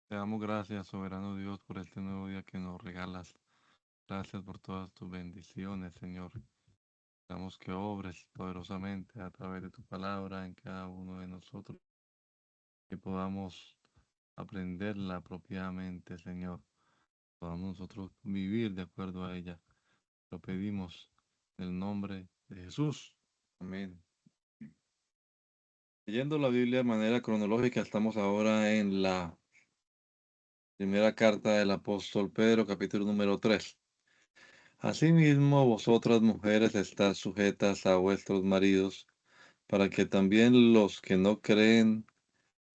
Te damos gracias, soberano Dios, por este nuevo día que nos regalas. Gracias por todas tus bendiciones, Señor. Damos que obres poderosamente a través de tu palabra en cada uno de nosotros, que podamos aprenderla apropiadamente, Señor. Podamos nosotros vivir de acuerdo a ella. Lo pedimos en el nombre de Jesús. Amén. Leyendo la Biblia de manera cronológica, estamos ahora en la primera carta del apóstol Pedro, capítulo número 3. Asimismo, vosotras mujeres estad sujetas a vuestros maridos, para que también los que no creen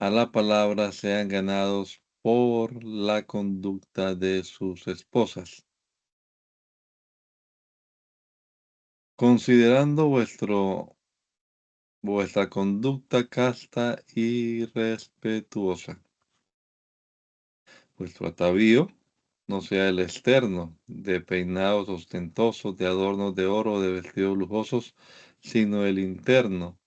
a la palabra sean ganados por la conducta de sus esposas, considerando vuestra conducta casta y respetuosa. Vuestro atavío no sea el externo, de peinados ostentosos, de adornos de oro, de vestidos lujosos, sino el interno,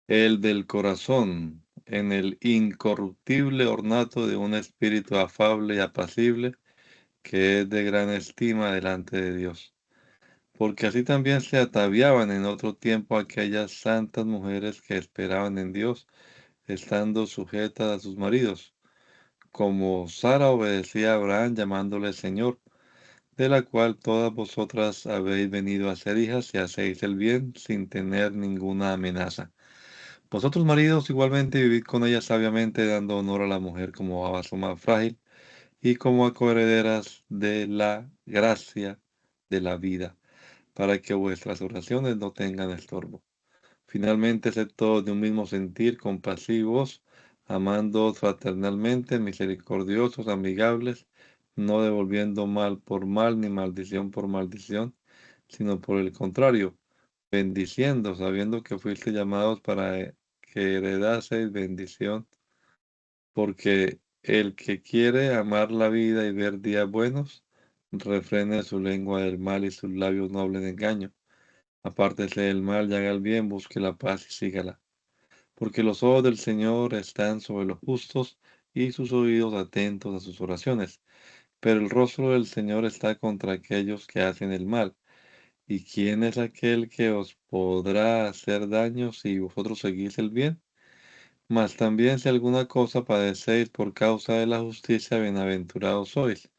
el del corazón, en el incorruptible ornato de un espíritu afable y apacible, que es de gran estima delante de Dios. Porque así también se ataviaban en otro tiempo aquellas santas mujeres que esperaban en Dios, estando sujetas a sus maridos, como Sara obedecía a Abraham llamándole Señor, de la cual todas vosotras habéis venido a ser hijas y hacéis el bien sin tener ninguna amenaza. Vosotros, maridos, igualmente vivid con ella sabiamente, dando honor a la mujer como a vaso más frágil y como a coherederas de la gracia de la vida, para que vuestras oraciones no tengan estorbo. Finalmente, sed todos de un mismo sentir, compasivos, amando fraternalmente, misericordiosos, amigables, no devolviendo mal por mal ni maldición por maldición, sino por el contrario, bendiciendo, sabiendo que fuiste llamados para que heredaseis bendición, porque el que quiere amar la vida y ver días buenos, refrene su lengua del mal y sus labios nobles de engaño. Apártese del mal y haga el bien, busque la paz y sígala. Porque los ojos del Señor están sobre los justos y sus oídos atentos a sus oraciones. Pero el rostro del Señor está contra aquellos que hacen el mal. ¿Y quién es aquel que os podrá hacer daño si vosotros seguís el bien? Mas también si alguna cosa padecéis por causa de la justicia, bienaventurados sois.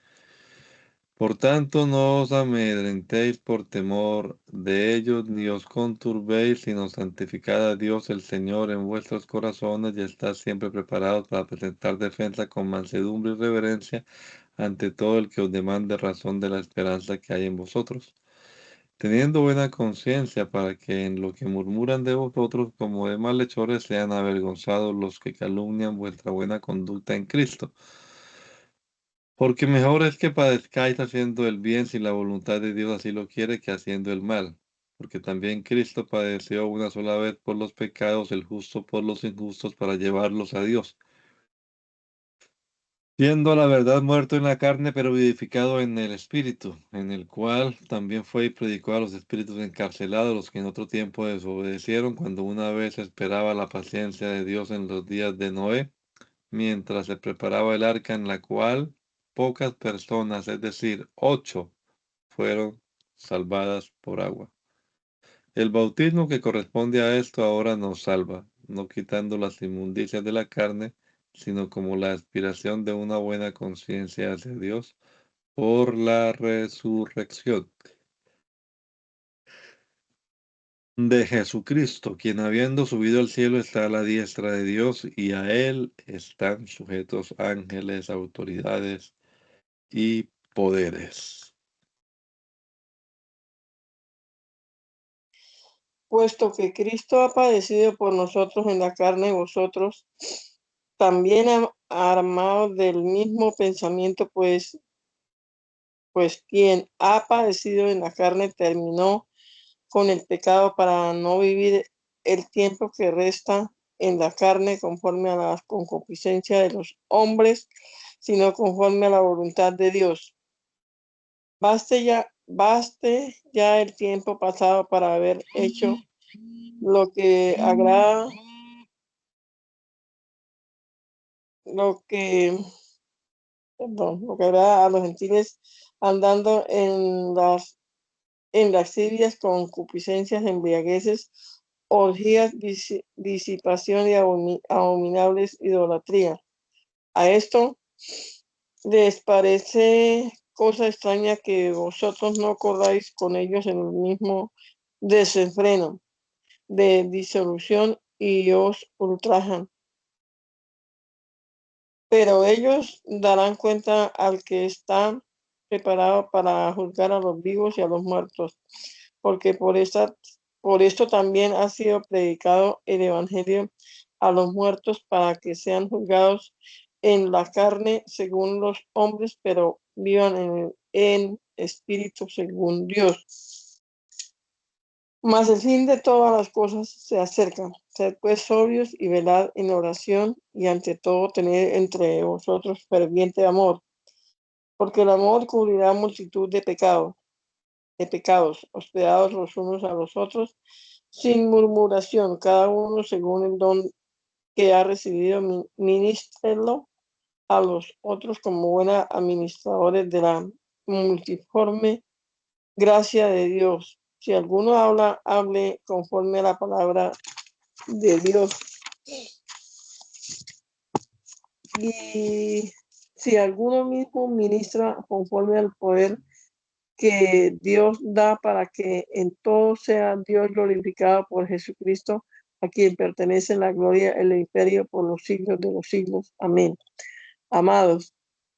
Por tanto, no os amedrentéis por temor de ellos, ni os conturbéis, sino santificad a Dios el Señor en vuestros corazones y estad siempre preparados para presentar defensa con mansedumbre y reverencia ante todo el que os demande razón de la esperanza que hay en vosotros, teniendo buena conciencia para que en lo que murmuran de vosotros como de malhechores sean avergonzados los que calumnian vuestra buena conducta en Cristo. Porque mejor es que padezcáis haciendo el bien si la voluntad de Dios así lo quiere que haciendo el mal. Porque también Cristo padeció una sola vez por los pecados, el justo por los injustos, para llevarlos a Dios, siendo a la verdad muerto en la carne, pero vivificado en el Espíritu, en el cual también fue y predicó a los espíritus encarcelados, los que en otro tiempo desobedecieron, cuando una vez esperaba la paciencia de Dios en los días de Noé, mientras se preparaba el arca, en la cual pocas personas, es decir, 8, fueron salvadas por agua. El bautismo que corresponde a esto ahora nos salva, no quitando las inmundicias de la carne, sino como la aspiración de una buena conciencia hacia Dios por la resurrección de Jesucristo, quien habiendo subido al cielo está a la diestra de Dios y a él están sujetos ángeles, autoridades y poderes. Puesto que Cristo ha padecido por nosotros en la carne, vosotros también armados del mismo pensamiento, pues quien ha padecido en la carne terminó con el pecado para no vivir el tiempo que resta en la carne conforme a la concupiscencia de los hombres, sino conforme a la voluntad de Dios. Baste ya el tiempo pasado para haber hecho lo que agrada, lo que perdón, lo que agrada a los gentiles andando en lascivias, concupiscencias, embriagueces, orgías, disipación y abominables idolatría. A esto les parece cosa extraña que vosotros no corráis con ellos en el mismo desenfreno de disolución y os ultrajan. Pero ellos darán cuenta al que está preparado para juzgar a los vivos y a los muertos, porque por esto también ha sido predicado el Evangelio a los muertos para que sean juzgados en la carne según los hombres, pero vivan en espíritu según Dios. Mas el fin de todas las cosas se acerca. Sed pues sobrios y velad en oración, y ante todo tened entre vosotros ferviente amor, porque el amor cubrirá multitud de pecados, hospedados los unos a los otros, sin murmuración, cada uno según el don que ha recibido, ministrenlo a los otros como buenos administradores de la multiforme gracia de Dios. Si alguno hable conforme a la palabra de Dios. Y si alguno mismo ministra conforme al poder que Dios da para que en todo sea Dios glorificado por Jesucristo, a quien pertenece la gloria, el imperio por los siglos de los siglos. Amén. Amados,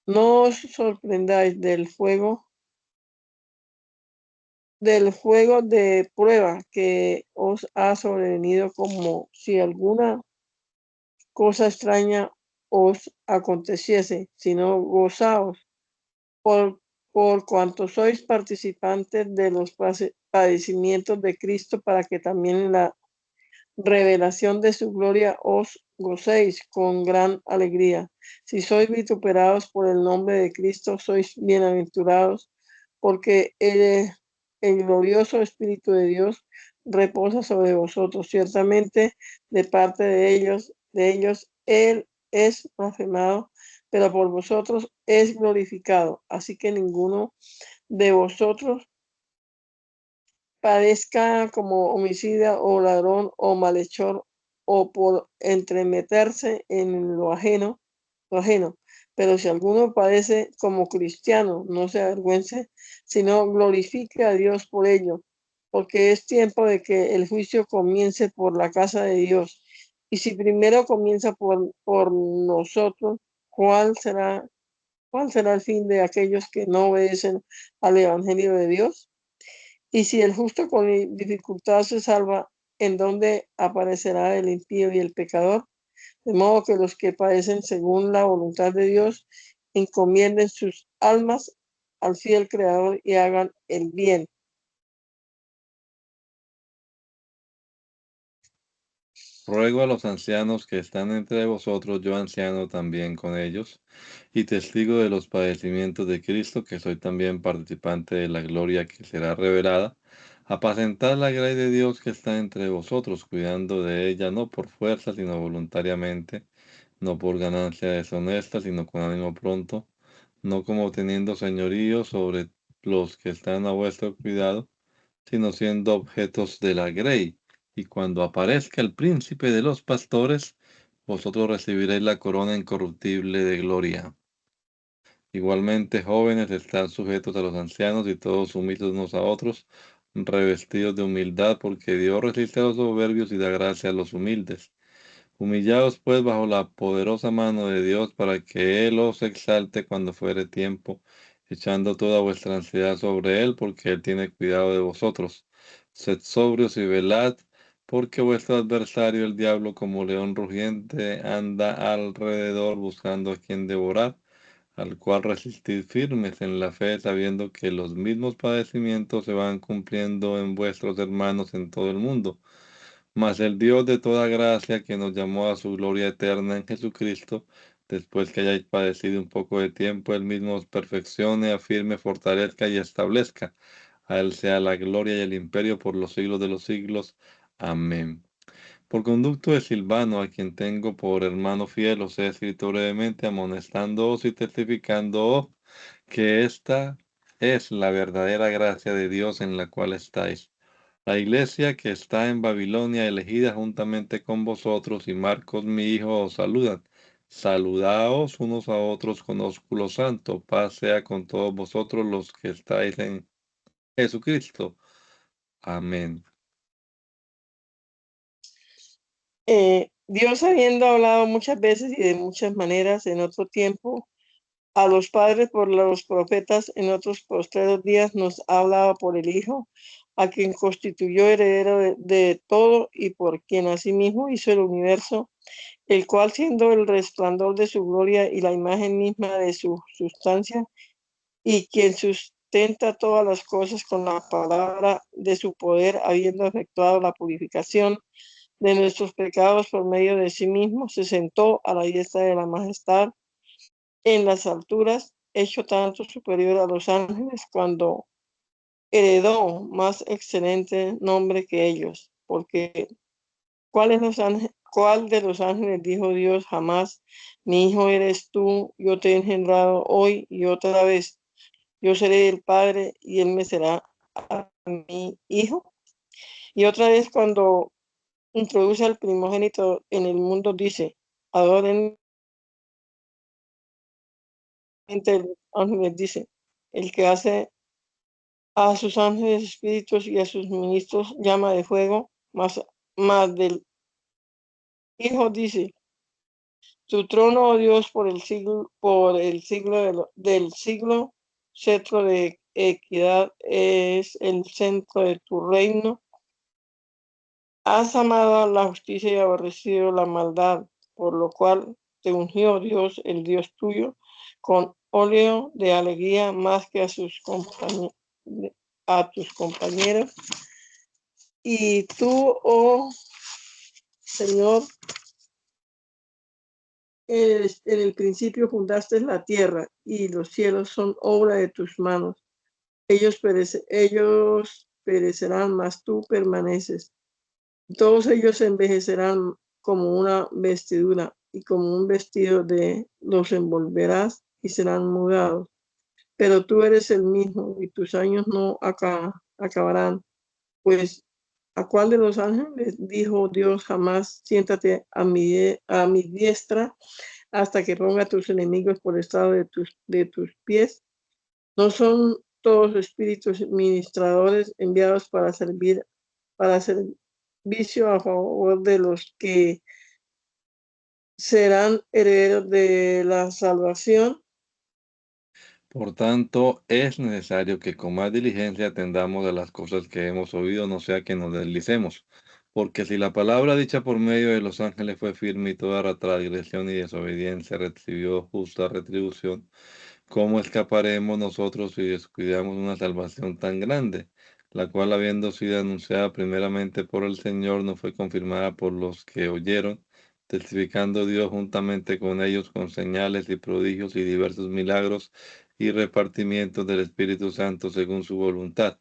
no os sorprendáis del fuego de prueba que os ha sobrevenido, como si alguna cosa extraña os aconteciese, sino gozaos por, por cuanto sois participantes de los padecimientos de Cristo, para que también en la revelación de su gloria os gocéis con gran alegría. Si sois vituperados por el nombre de Cristo, sois bienaventurados, porque el glorioso Espíritu de Dios reposa sobre vosotros. Ciertamente, de parte de ellos, Él es blasfemado, pero por vosotros es glorificado. Así que ninguno de vosotros padezca como homicida o ladrón o malhechor o por entremeterse en lo ajeno. Pero si alguno padece como cristiano, no se avergüence, sino glorifique a Dios por ello, porque es tiempo de que el juicio comience por la casa de Dios. Y si primero comienza por nosotros, cuál será el fin de aquellos que no obedecen al Evangelio de Dios? Y si el justo con dificultad se salva, ¿en dónde aparecerá el impío y el pecador? De modo que los que padecen según la voluntad de Dios encomienden sus almas al fiel Creador y hagan el bien. Ruego a los ancianos que están entre vosotros, yo anciano también con ellos, y testigo de los padecimientos de Cristo, que soy también participante de la gloria que será revelada, apacentad la grey de Dios que está entre vosotros, cuidando de ella no por fuerza, sino voluntariamente, no por ganancia deshonesta, sino con ánimo pronto, no como teniendo señorío sobre los que están a vuestro cuidado, sino siendo objetos de la grey. Y cuando aparezca el príncipe de los pastores, vosotros recibiréis la corona incorruptible de gloria. Igualmente, jóvenes, están sujetos a los ancianos y todos sumisos unos a otros, revestidos de humildad, porque Dios resiste a los soberbios y da gracia a los humildes. Humillaos pues bajo la poderosa mano de Dios, para que Él os exalte cuando fuere tiempo, echando toda vuestra ansiedad sobre Él, porque Él tiene cuidado de vosotros. Sed sobrios y velad, porque vuestro adversario, el diablo, como león rugiente, anda alrededor buscando a quien devorar, al cual resistid firmes en la fe, sabiendo que los mismos padecimientos se van cumpliendo en vuestros hermanos en todo el mundo. Mas el Dios de toda gracia, que nos llamó a su gloria eterna en Jesucristo, después que hayáis padecido un poco de tiempo, Él mismo os perfeccione, afirme, fortalezca y establezca. A Él sea la gloria y el imperio por los siglos de los siglos. Amén. Por conducto de Silvano, a quien tengo por hermano fiel, os he escrito brevemente, amonestándoos y testificándoos que esta es la verdadera gracia de Dios en la cual estáis. La iglesia que está en Babilonia, elegida juntamente con vosotros, y Marcos mi hijo os saludan. Saludaos unos a otros con ósculo santo. Paz sea con todos vosotros los que estáis en Jesucristo. Amén. Dios, habiendo hablado muchas veces y de muchas maneras en otro tiempo a los padres por los profetas en otros postreros días, nos ha hablado por el Hijo, a quien constituyó heredero de todo y por quien asimismo hizo el universo, el cual, siendo el resplandor de su gloria y la imagen misma de su sustancia, y quien sustenta todas las cosas con la palabra de su poder, habiendo efectuado la purificación de nuestros pecados por medio de sí mismo, se sentó a la diestra de la majestad en las alturas, hecho tanto superior a los ángeles, cuando heredó más excelente nombre que ellos, porque ¿cuál de los ángeles dijo Dios jamás, mi hijo eres tú, yo te he engendrado hoy y otra vez, yo seré el padre y él me será a mi hijo? Y otra vez cuando introduce al primogénito en el mundo, dice, adoren, entre los ángeles dice, el que hace a sus ángeles espíritus y a sus ministros llama de fuego, más del Hijo dice, tu trono, oh Dios, por el siglo del siglo, cetro de equidad es el centro de tu reino. Has amado la justicia y aborrecido la maldad, por lo cual te ungió Dios, el Dios tuyo, con óleo de alegría más que a tus compañeros. Y tú, oh Señor, en el principio fundaste la tierra y los cielos son obra de tus manos. Ellos perecerán, mas tú permaneces. Todos ellos envejecerán como una vestidura y como un vestido de los envolverás y serán mudados. Pero tú eres el mismo y tus años no acabarán. Pues, ¿a cuál de los ángeles dijo Dios jamás, siéntate a mi diestra hasta que ponga a tus enemigos por estado de tus pies? ¿No son todos espíritus ministradores enviados para servicio a favor de los que serán herederos de la salvación? Por tanto, es necesario que con más diligencia atendamos a las cosas que hemos oído, no sea que nos deslicemos. Porque si la palabra dicha por medio de los ángeles fue firme y toda transgresión y desobediencia recibió justa retribución, ¿cómo escaparemos nosotros si descuidamos una salvación tan grande, la cual, habiendo sido anunciada primeramente por el Señor, no fue confirmada por los que oyeron, testificando Dios juntamente con ellos con señales y prodigios y diversos milagros y repartimientos del Espíritu Santo según su voluntad?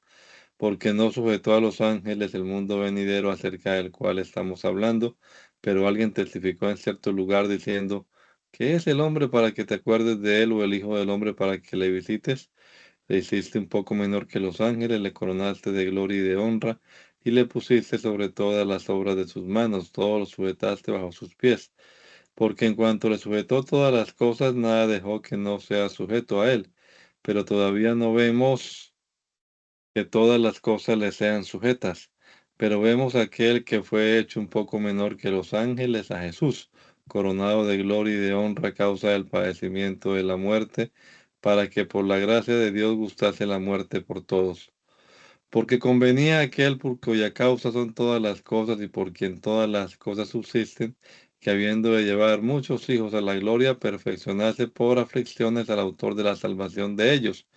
Porque no sujetó a los ángeles el mundo venidero acerca del cual estamos hablando, pero alguien testificó en cierto lugar diciendo, ¿qué es el hombre para que te acuerdes de él, o el hijo del hombre para que le visites? Le hiciste un poco menor que los ángeles, le coronaste de gloria y de honra, y le pusiste sobre todas las obras de sus manos, todo lo sujetaste bajo sus pies. Porque en cuanto le sujetó todas las cosas, nada dejó que no sea sujeto a él. Pero todavía no vemos que todas las cosas le sean sujetas. Pero vemos a aquel que fue hecho un poco menor que los ángeles, a Jesús, coronado de gloria y de honra a causa del padecimiento de la muerte, para que por la gracia de Dios gustase la muerte por todos. Porque convenía a aquel por cuya causa son todas las cosas y por quien todas las cosas subsisten, que habiendo de llevar muchos hijos a la gloria, perfeccionase por aflicciones al autor de la salvación de ellos.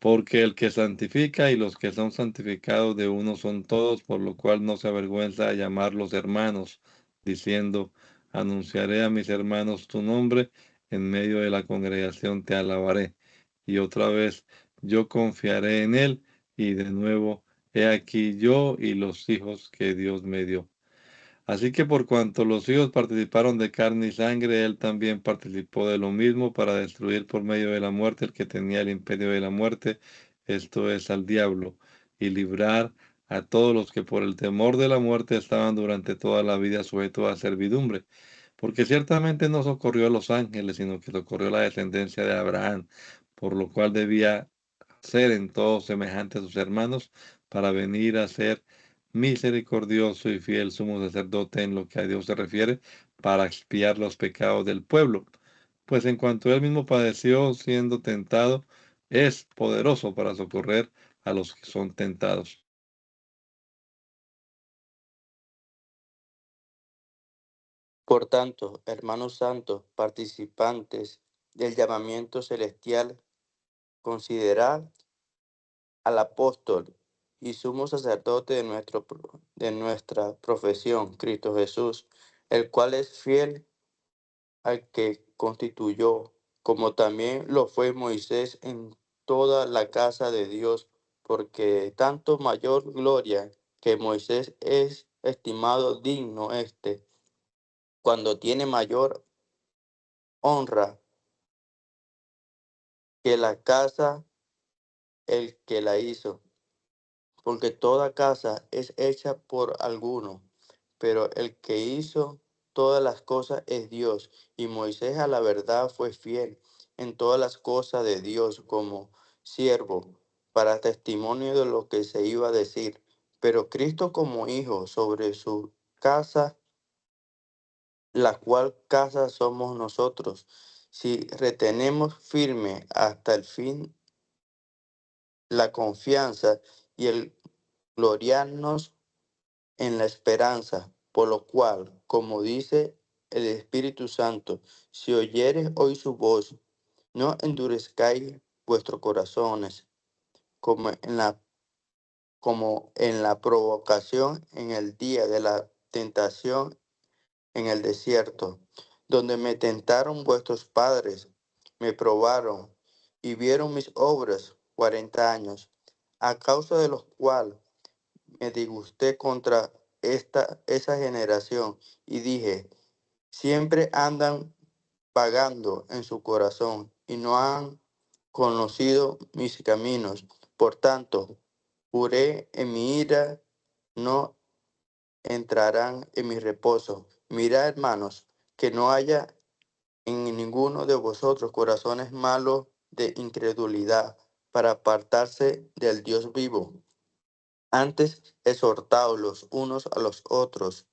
Porque el que santifica y los que son santificados de uno son todos, por lo cual no se avergüenza de llamarlos hermanos, diciendo, anunciaré a mis hermanos tu nombre, en medio de la congregación te alabaré. Y otra vez, yo confiaré en él, y de nuevo, he aquí yo y los hijos que Dios me dio. Así que por cuanto los hijos participaron de carne y sangre, él también participó de lo mismo para destruir por medio de la muerte el que tenía el imperio de la muerte, esto es al diablo, y librar a todos los que por el temor de la muerte estaban durante toda la vida sujetos a servidumbre. Porque ciertamente no socorrió a los ángeles, sino que socorrió a la descendencia de Abraham, por lo cual debía ser en todo semejante a sus hermanos, para venir a ser misericordioso y fiel sumo sacerdote en lo que a Dios se refiere, para expiar los pecados del pueblo. Pues en cuanto él mismo padeció siendo tentado, es poderoso para socorrer a los que son tentados. Por tanto, hermanos santos, participantes del llamamiento celestial, considerad al apóstol y sumo sacerdote de nuestra profesión, Cristo Jesús, el cual es fiel al que constituyó, como también lo fue Moisés en toda la casa de Dios, porque tanto mayor gloria que Moisés es estimado digno cuando tiene mayor honra que la casa el que la hizo, porque toda casa es hecha por alguno, pero el que hizo todas las cosas es Dios, y Moisés a la verdad fue fiel en todas las cosas de Dios como siervo, para testimonio de lo que se iba a decir, pero Cristo como hijo sobre su casa, la cual casa somos nosotros, si retenemos firme hasta el fin la confianza y el gloriarnos en la esperanza, por lo cual, como dice el Espíritu Santo, si oyeres hoy su voz, no endurezcáis vuestros corazones, como como en la provocación en el día de la tentación en el desierto, donde me tentaron vuestros padres, me probaron y vieron mis obras 40 años, a causa de los cuales me disgusté contra esa generación y dije, siempre andan vagando en su corazón y no han conocido mis caminos. Por tanto, juré en mi ira, no entrarán en mi reposo. Mirad, hermanos, que no haya en ninguno de vosotros corazones malos de incredulidad para apartarse del Dios vivo. Antes, exhortaos los unos a los otros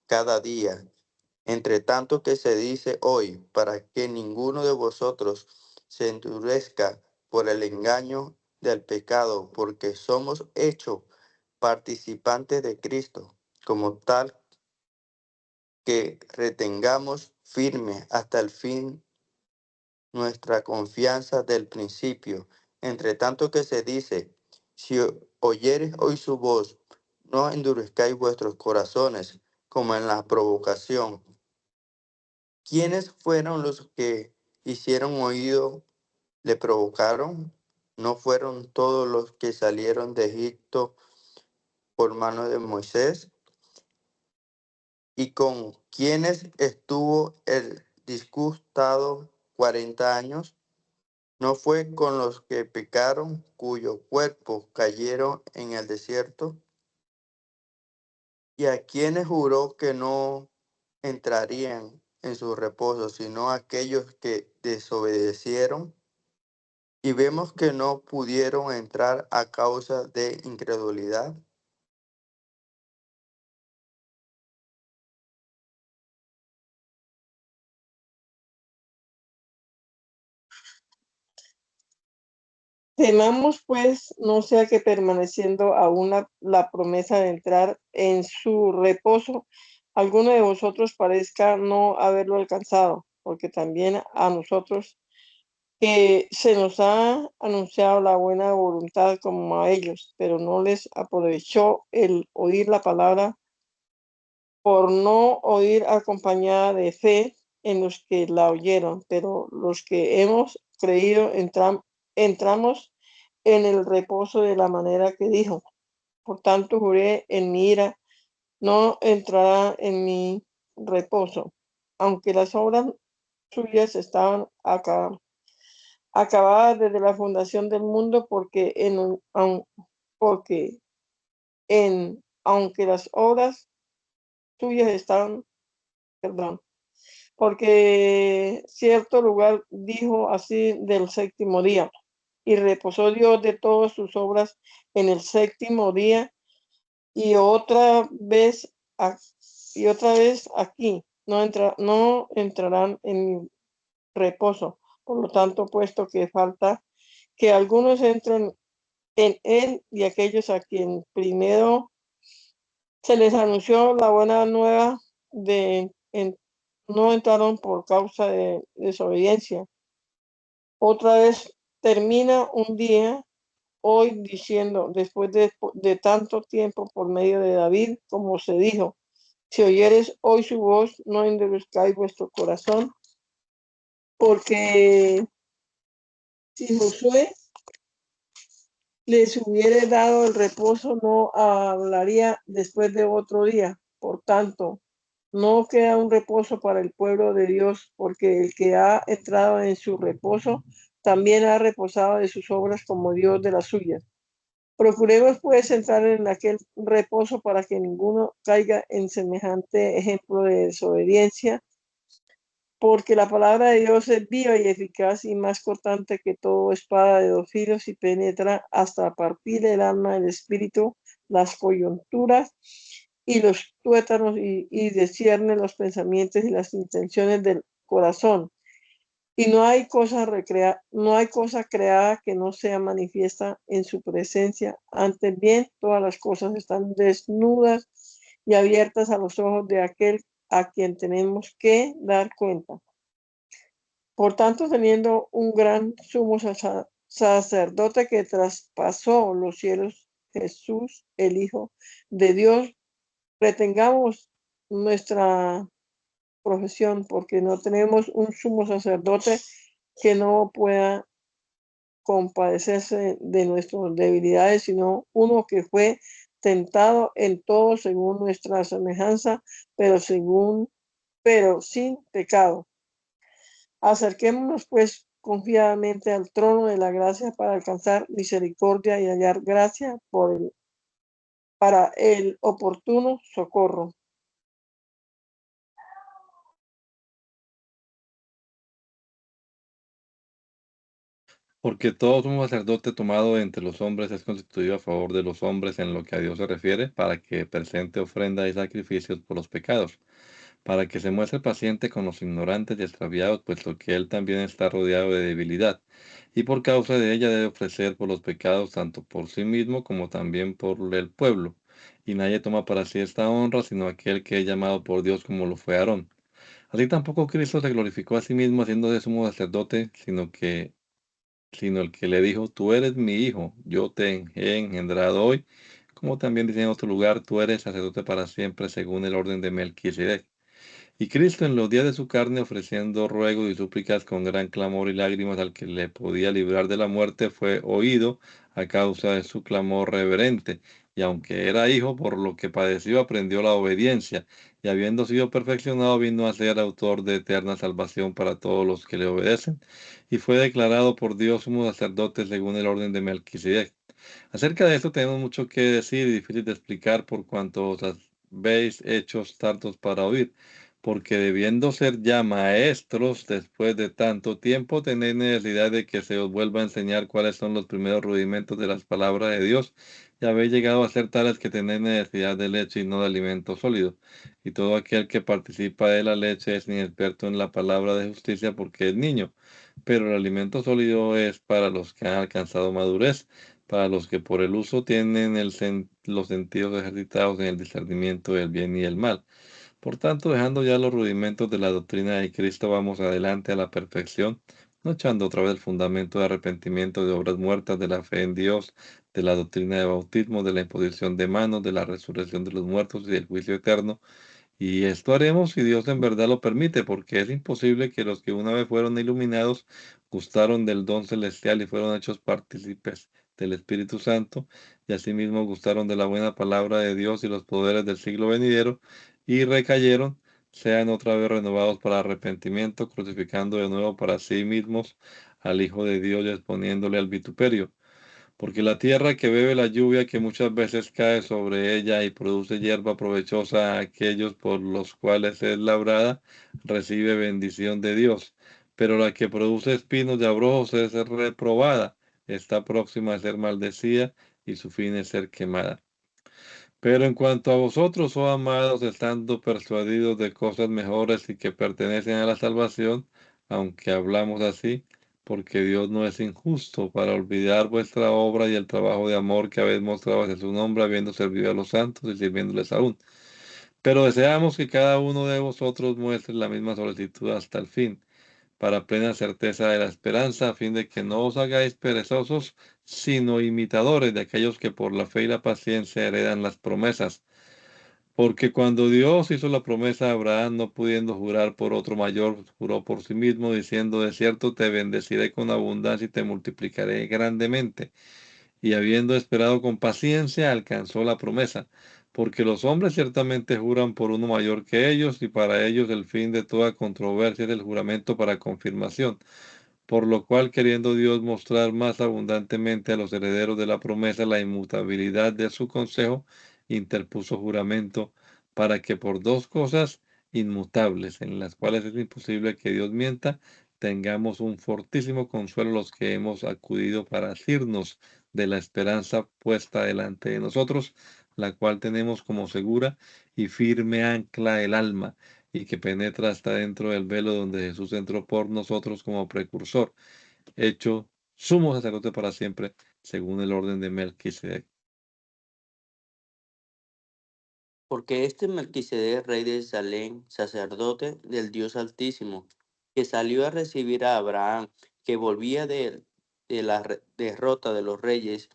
cada día, entre tanto que se dice hoy, para que ninguno de vosotros se endurezca por el engaño del pecado, porque somos hechos participantes de Cristo, como tal que retengamos firme hasta el fin nuestra confianza del principio. Entre tanto que se dice, si oyeres hoy su voz, no endurezcáis vuestros corazones como en la provocación. ¿Quiénes fueron los que hicieron oído, le provocaron? ¿No fueron todos los que salieron de Egipto por mano de Moisés? ¿Y con quienes estuvo el disgustado 40 años? ¿No fue con los que pecaron, cuyos cuerpos cayeron en el desierto? ¿Y a quienes juró que no entrarían en su reposo, sino aquellos que desobedecieron? Y vemos que no pudieron entrar a causa de incredulidad. Temamos, pues, no sea que permaneciendo aún la promesa de entrar en su reposo, alguno de vosotros parezca no haberlo alcanzado, porque también a nosotros que se nos ha anunciado la buena voluntad como a ellos, pero no les aprovechó el oír la palabra por no oír acompañada de fe en los que la oyeron, pero los que hemos creído entramos en el reposo de la manera que dijo. Por tanto, juré en mi ira, no entrará en mi reposo, aunque las obras suyas estaban acabadas desde la fundación del mundo, porque aunque las obras suyas estaban, perdón, porque cierto lugar dijo así del séptimo día, y reposó Dios de todas sus obras en el séptimo día, y otra vez, y otra vez aquí, no entrarán en mi reposo. Por lo tanto, puesto que falta que algunos entren en él, y aquellos a quien primero se les anunció la buena nueva no entraron por causa de desobediencia. Otra vez termina un día hoy diciendo, después de tanto tiempo por medio de David, como se dijo, si oyeres hoy su voz, no endurezcáis vuestro corazón, porque si Josué les hubiere dado el reposo, no hablaría después de otro día. Por tanto, no queda un reposo para el pueblo de Dios, porque el que ha entrado en su reposo también ha reposado de sus obras como Dios de las suyas. Procuremos pues entrar en aquel reposo para que ninguno caiga en semejante ejemplo de desobediencia, porque la palabra de Dios es viva y eficaz y más cortante que toda espada de dos filos y penetra hasta partir el alma, del espíritu, las coyunturas y los tuétanos y discierne los pensamientos y las intenciones del corazón. Y no hay cosa creada que no sea manifiesta en su presencia. Antes bien, todas las cosas están desnudas y abiertas a los ojos de aquel a quien tenemos que dar cuenta. Por tanto, teniendo un gran sumo sacerdote que traspasó los cielos, Jesús, el Hijo de Dios, retengamos nuestra profesión, porque no tenemos un sumo sacerdote que no pueda compadecerse de nuestras debilidades, sino uno que fue tentado en todo según nuestra semejanza, pero sin pecado. Acerquémonos pues confiadamente al trono de la gracia para alcanzar misericordia y hallar gracia para el oportuno socorro. Porque todo sumo sacerdote tomado entre los hombres es constituido a favor de los hombres en lo que a Dios se refiere, para que presente ofrenda y sacrificios por los pecados, para que se muestre paciente con los ignorantes y extraviados, puesto que él también está rodeado de debilidad, y por causa de ella debe ofrecer por los pecados tanto por sí mismo como también por el pueblo. Y nadie toma para sí esta honra, sino aquel que es llamado por Dios como lo fue Aarón. Así tampoco Cristo se glorificó a sí mismo haciendo de sumo sacerdote, sino el que le dijo, tú eres mi hijo, yo te he engendrado hoy, como también dice en otro lugar, tú eres sacerdote para siempre según el orden de Melquisedec. Y Cristo en los días de su carne, ofreciendo ruegos y súplicas con gran clamor y lágrimas al que le podía librar de la muerte, fue oído a causa de su clamor reverente. Y aunque era hijo, por lo que padeció, aprendió la obediencia. Y habiendo sido perfeccionado, vino a ser autor de eterna salvación para todos los que le obedecen. Y fue declarado por Dios sumo sacerdote según el orden de Melquisedec. Acerca de esto tenemos mucho que decir y difícil de explicar por cuanto os habéis hechos tardos para oír, porque debiendo ser ya maestros después de tanto tiempo, tenéis necesidad de que se os vuelva a enseñar cuáles son los primeros rudimentos de las palabras de Dios, y habéis llegado a ser tales que tenéis necesidad de leche y no de alimento sólido. Y todo aquel que participa de la leche es inexperto en la palabra de justicia porque es niño, pero el alimento sólido es para los que han alcanzado madurez, para los que por el uso tienen los sentidos ejercitados en el discernimiento del bien y el mal. Por tanto, dejando ya los rudimentos de la doctrina de Cristo, vamos adelante a la perfección, no echando otra vez el fundamento de arrepentimiento de obras muertas, de la fe en Dios, de la doctrina de bautismo, de la imposición de manos, de la resurrección de los muertos y del juicio eterno. Y esto haremos si Dios en verdad lo permite, porque es imposible que los que una vez fueron iluminados gustaron del don celestial y fueron hechos partícipes del Espíritu Santo, y asimismo gustaron de la buena palabra de Dios y los poderes del siglo venidero, y recayeron, sean otra vez renovados para arrepentimiento, crucificando de nuevo para sí mismos al Hijo de Dios y exponiéndole al vituperio. Porque la tierra que bebe la lluvia que muchas veces cae sobre ella y produce hierba provechosa a aquellos por los cuales es labrada, recibe bendición de Dios. Pero la que produce espinos y abrojos es reprobada, está próxima a ser maldecida y su fin es ser quemada. Pero en cuanto a vosotros, oh amados, estando persuadidos de cosas mejores y que pertenecen a la salvación, aunque hablamos así, porque Dios no es injusto para olvidar vuestra obra y el trabajo de amor que habéis mostrado hacia su nombre, habiendo servido a los santos y sirviéndoles aún. Pero deseamos que cada uno de vosotros muestre la misma solicitud hasta el fin, para plena certeza de la esperanza, a fin de que no os hagáis perezosos, sino imitadores de aquellos que por la fe y la paciencia heredan las promesas. Porque cuando Dios hizo la promesa a Abraham, no pudiendo jurar por otro mayor, juró por sí mismo, diciendo, de cierto te bendeciré con abundancia y te multiplicaré grandemente. Y habiendo esperado con paciencia, alcanzó la promesa. Porque los hombres ciertamente juran por uno mayor que ellos, y para ellos el fin de toda controversia es el juramento para confirmación. Por lo cual, queriendo Dios mostrar más abundantemente a los herederos de la promesa la inmutabilidad de su consejo, interpuso juramento para que por dos cosas inmutables, en las cuales es imposible que Dios mienta, tengamos un fortísimo consuelo los que hemos acudido para asirnos de la esperanza puesta delante de nosotros, la cual tenemos como segura y firme ancla el alma y que penetra hasta dentro del velo donde Jesús entró por nosotros como precursor, hecho sumo sacerdote para siempre, según el orden de Melquisedec. Porque este Melquisedec, rey de Salem, sacerdote del Dios Altísimo, que salió a recibir a Abraham, que volvía de la derrota de los reyes,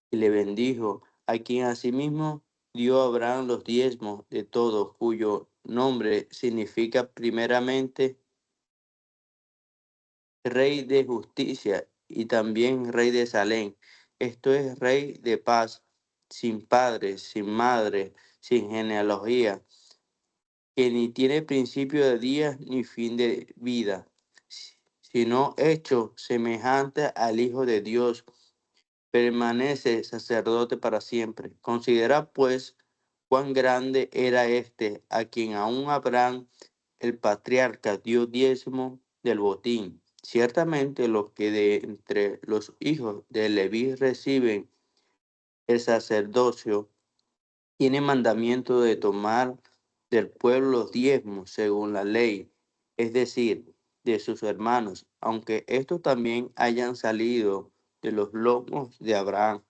y le bendijo, a quien asimismo dio a Abraham los diezmos de todo, cuyo nombre significa primeramente Rey de justicia y también Rey de Salem. Esto es Rey de paz, sin padre, sin madre, sin genealogía, que ni tiene principio de días ni fin de vida, sino hecho semejante al Hijo de Dios, permanece sacerdote para siempre. Considera pues cuán grande era este, a quien aún Abraham, el patriarca, dio diezmo del botín. Ciertamente los que de entre los hijos de Leví reciben el sacerdocio tienen mandamiento de tomar del pueblo los diezmos según la ley, es decir, de sus hermanos, aunque estos también hayan salido de los lomos de Abraham,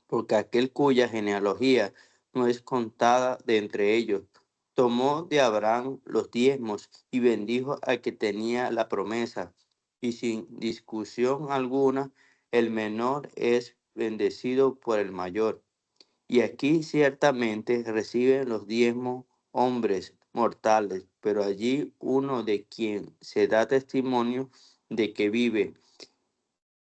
porque aquel cuya genealogía no es contada de entre ellos, tomó de Abraham los diezmos y bendijo al que tenía la promesa, y sin discusión alguna, el menor es bendecido por el mayor. Y aquí ciertamente reciben los diezmos hombres mortales, pero allí uno de quien se da testimonio de que vive,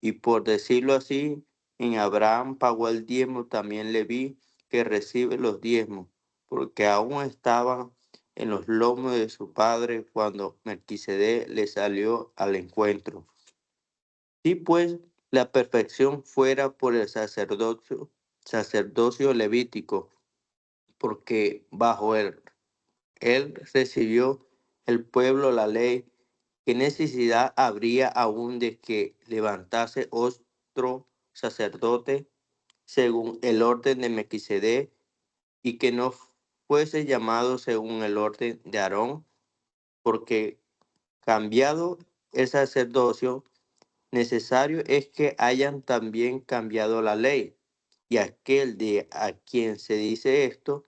y por decirlo así, en Abraham pagó el diezmo también Leví, que recibe los diezmos, porque aún estaba en los lomos de su padre cuando Melquisedec le salió al encuentro. Si pues la perfección fuera por el sacerdocio levítico, porque bajo él recibió el pueblo la ley, ¿qué necesidad habría aún de que levantase otro sacerdote según el orden de Melquisedec y que no fuese llamado según el orden de Aarón? Porque cambiado el sacerdocio, necesario es que hayan también cambiado la ley. Y aquel de a quien se dice esto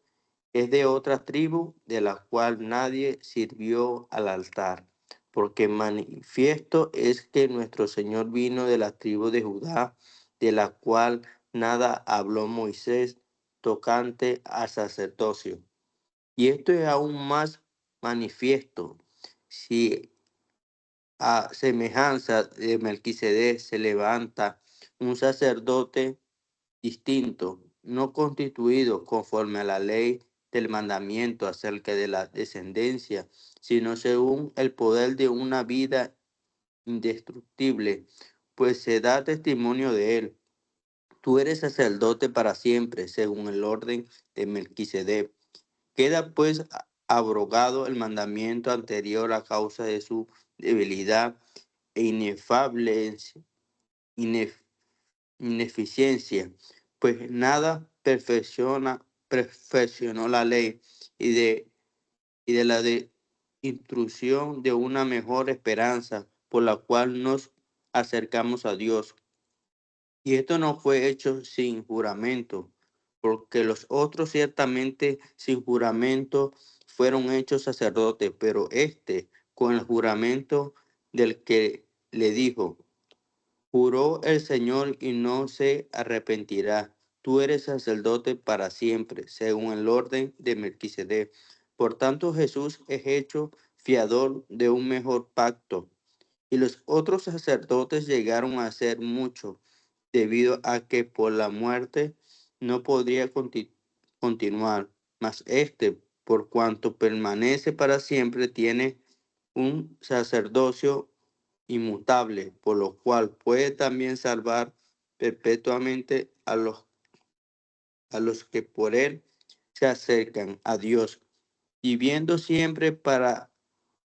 es de otra tribu de la cual nadie sirvió al altar. Porque manifiesto es que nuestro Señor vino de la tribu de Judá, de la cual nada habló Moisés tocante al sacerdocio. Y esto es aún más manifiesto si a semejanza de Melquisedec se levanta un sacerdote distinto, no constituido conforme a la ley del mandamiento acerca de la descendencia, sino según el poder de una vida indestructible, pues se da testimonio de él. Tú eres sacerdote para siempre, según el orden de Melquisedec. Queda pues abrogado el mandamiento anterior a causa de su debilidad e ineficiencia, pues nada perfeccionó la ley y de la intrusión de una mejor esperanza por la cual nos acercamos a Dios. Y esto no fue hecho sin juramento, porque los otros ciertamente sin juramento fueron hechos sacerdotes, pero este con el juramento del que le dijo: juró el Señor y no se arrepentirá. Tú eres sacerdote para siempre, según el orden de Melquisedec. Por tanto, Jesús es hecho fiador de un mejor pacto. Y los otros sacerdotes llegaron a ser muchos, debido a que por la muerte no podría continuar. Mas este, por cuanto permanece para siempre, tiene un sacerdocio inmutable, por lo cual puede también salvar perpetuamente a los que por él se acercan a Dios, viviendo siempre para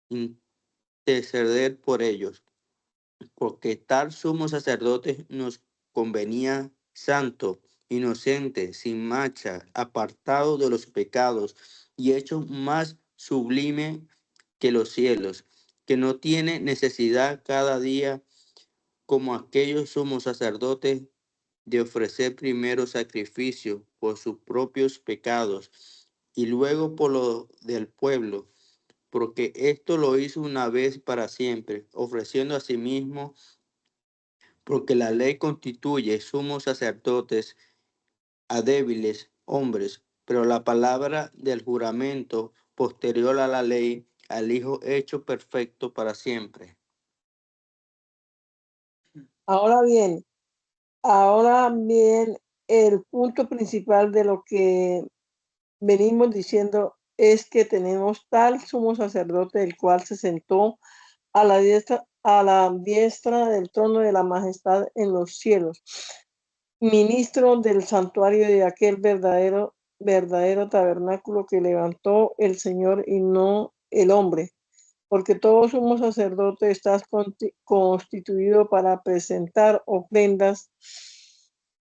interceder por ellos, porque tal sumo sacerdote nos convenía santo, inocente, sin mancha, apartado de los pecados y hecho más sublime que los cielos, que no tiene necesidad cada día, como aquellos sumos sacerdotes, de ofrecer primero sacrificio por sus propios pecados y luego por lo del pueblo, porque esto lo hizo una vez para siempre, ofreciendo a sí mismo, porque la ley constituye sumos sacerdotes a débiles hombres, pero la palabra del juramento posterior a la ley, al Hijo hecho perfecto para siempre. Ahora bien, ahora bien, el punto principal de lo que venimos diciendo es que tenemos tal sumo sacerdote, el cual se sentó a la diestra del trono de la majestad en los cielos, ministro del santuario de aquel verdadero tabernáculo que levantó el Señor y no el hombre, porque todo sumo sacerdote está constituido para presentar ofrendas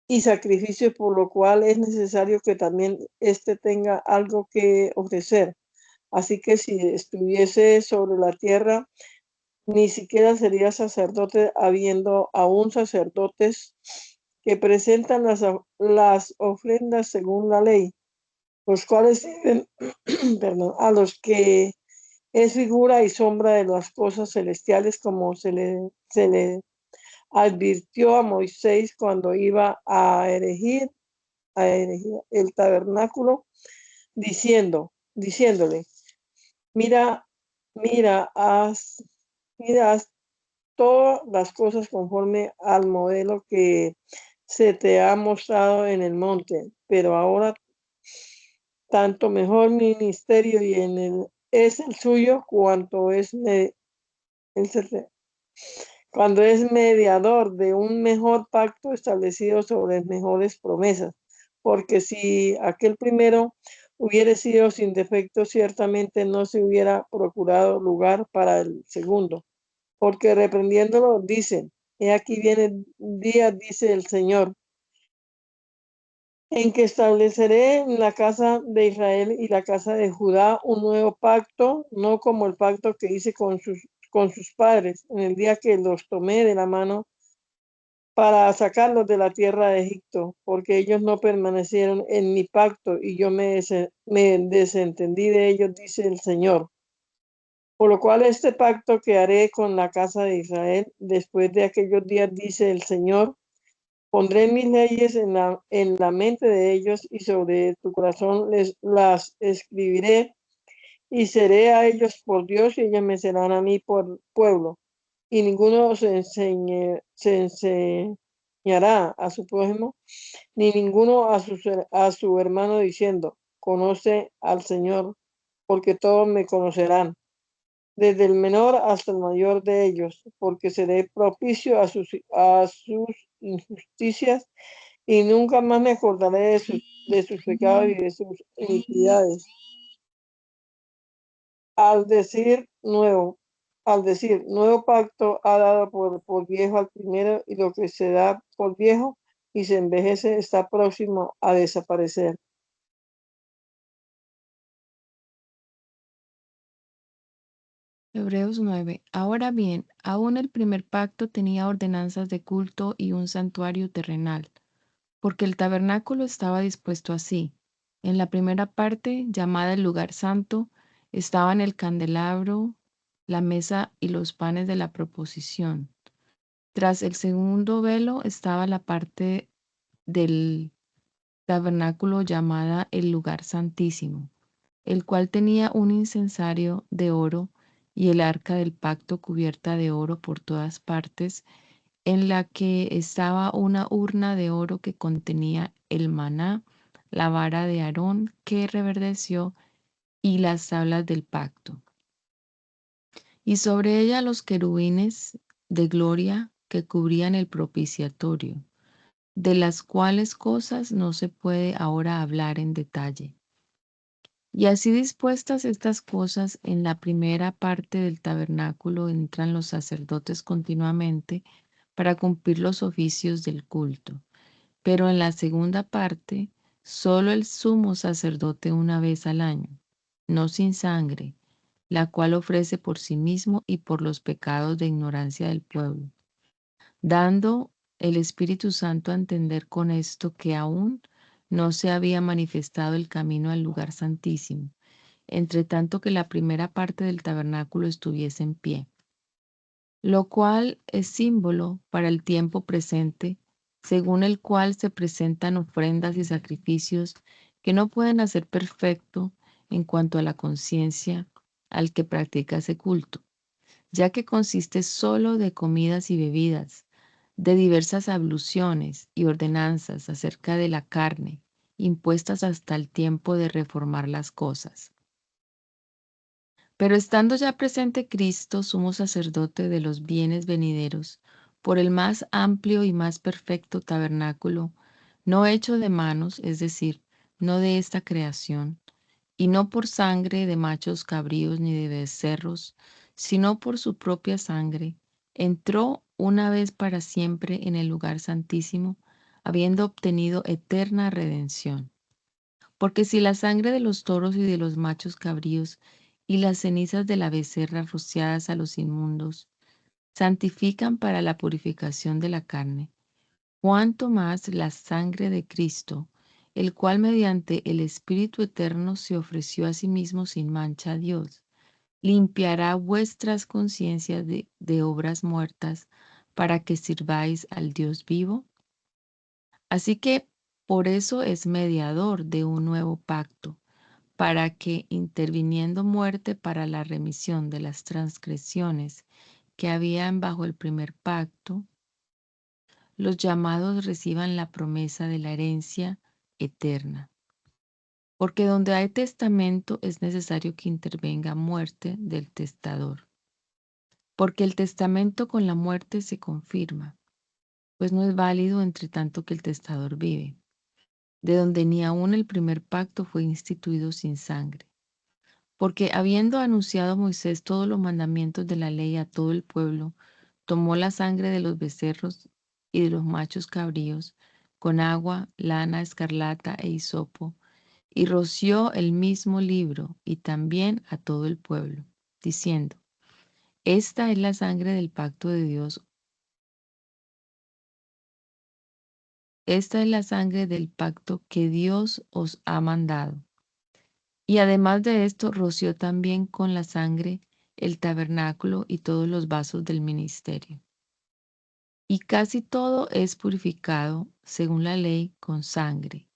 y sacrificios, por lo cual es necesario que también éste tenga algo que ofrecer. Así que si estuviese sobre la tierra, ni siquiera sería sacerdote, habiendo aún sacerdotes que presentan las ofrendas según la ley, los cuales sirven perdón, a los que es figura y sombra de las cosas celestiales, como se le advirtió a Moisés cuando iba a erigir el tabernáculo, diciéndole: mira, mira, haz todas las cosas conforme al modelo que se te ha mostrado en el monte, pero ahora tanto mejor ministerio es el suyo cuando es mediador de un mejor pacto establecido sobre mejores promesas. Porque si aquel primero hubiera sido sin defecto, ciertamente no se hubiera procurado lugar para el segundo. Porque reprendiéndolo dicen: he aquí viene día, dice el Señor, en que estableceré en la casa de Israel y la casa de Judá un nuevo pacto, no como el pacto que hice con sus padres en el día que los tomé de la mano para sacarlos de la tierra de Egipto, porque ellos no permanecieron en mi pacto y yo me desentendí de ellos, dice el Señor. Por lo cual este pacto que haré con la casa de Israel después de aquellos días, dice el Señor: pondré mis leyes en la mente de ellos y sobre tu corazón las escribiré, y seré a ellos por Dios y ellos me serán a mí por pueblo. Y ninguno se hará a su prójimo, ni ninguno a su hermano diciendo, conoce al Señor, porque todos me conocerán, desde el menor hasta el mayor de ellos, porque seré propicio a sus injusticias y nunca más me acordaré de sus pecados y de sus iniquidades. Al decir nuevo pacto ha dado por viejo al primero, y lo que se da por viejo y se envejece está próximo a desaparecer. Hebreos 9. Ahora bien, aún el primer pacto tenía ordenanzas de culto y un santuario terrenal, porque el tabernáculo estaba dispuesto así. En la primera parte, llamada el lugar santo, estaban el candelabro, la mesa y los panes de la proposición. Tras el segundo velo estaba la parte del tabernáculo llamada el lugar santísimo, el cual tenía un incensario de oro y el arca del pacto cubierta de oro por todas partes, en la que estaba una urna de oro que contenía el maná, la vara de Aarón que reverdeció y las tablas del pacto. Y sobre ella los querubines de gloria que cubrían el propiciatorio, de las cuales cosas no se puede ahora hablar en detalle. Y así dispuestas estas cosas, en la primera parte del tabernáculo entran los sacerdotes continuamente para cumplir los oficios del culto. Pero en la segunda parte, solo el sumo sacerdote una vez al año, no sin sangre, la cual ofrece por sí mismo y por los pecados de ignorancia del pueblo, dando el Espíritu Santo a entender con esto que aún no se había manifestado el camino al lugar santísimo, entre tanto que la primera parte del tabernáculo estuviese en pie, lo cual es símbolo para el tiempo presente, según el cual se presentan ofrendas y sacrificios que no pueden hacer perfecto en cuanto a la conciencia al que practica ese culto, ya que consiste solo de comidas y bebidas, de diversas abluciones y ordenanzas acerca de la carne, impuestas hasta el tiempo de reformar las cosas. Pero estando ya presente Cristo, sumo sacerdote de los bienes venideros, por el más amplio y más perfecto tabernáculo, no hecho de manos, es decir, no de esta creación, y no por sangre de machos cabríos ni de becerros, sino por su propia sangre, entró una vez para siempre en el lugar santísimo, habiendo obtenido eterna redención. Porque si la sangre de los toros y de los machos cabríos y las cenizas de la becerra rociadas a los inmundos santifican para la purificación de la carne, cuánto más la sangre de Cristo, el cual mediante el Espíritu Eterno se ofreció a sí mismo sin mancha a Dios, limpiará vuestras conciencias de obras muertas para que sirváis al Dios vivo. Así que por eso es mediador de un nuevo pacto, para que, interviniendo muerte para la remisión de las transgresiones que habían bajo el primer pacto, los llamados reciban la promesa de la herencia eterna. Porque donde hay testamento es necesario que intervenga muerte del testador. Porque el testamento con la muerte se confirma, pues no es válido entre tanto que el testador vive, de donde ni aun el primer pacto fue instituido sin sangre. Porque habiendo anunciado Moisés todos los mandamientos de la ley a todo el pueblo, tomó la sangre de los becerros y de los machos cabríos, con agua, lana escarlata e hisopo, y roció el mismo libro y también a todo el pueblo, diciendo: Esta es la sangre del pacto de Dios. Esta es la sangre del pacto que Dios os ha mandado. Y además de esto, roció también con la sangre el tabernáculo y todos los vasos del ministerio. Y casi todo es purificado, según la ley, con sangre,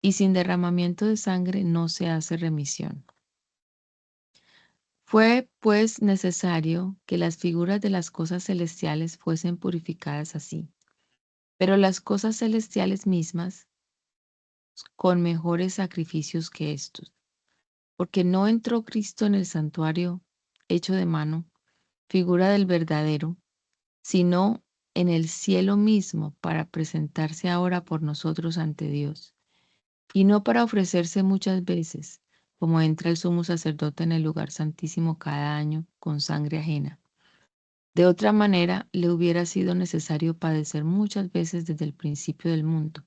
y sin derramamiento de sangre no se hace remisión. Fue, pues, necesario que las figuras de las cosas celestiales fuesen purificadas así. pero las cosas celestiales mismas con mejores sacrificios que estos, porque no entró Cristo en el santuario hecho de mano, figura del verdadero, sino en el cielo mismo para presentarse ahora por nosotros ante Dios, y no para ofrecerse muchas veces, como entra el sumo sacerdote en el lugar santísimo cada año con sangre ajena. De otra manera, le hubiera sido necesario padecer muchas veces desde el principio del mundo.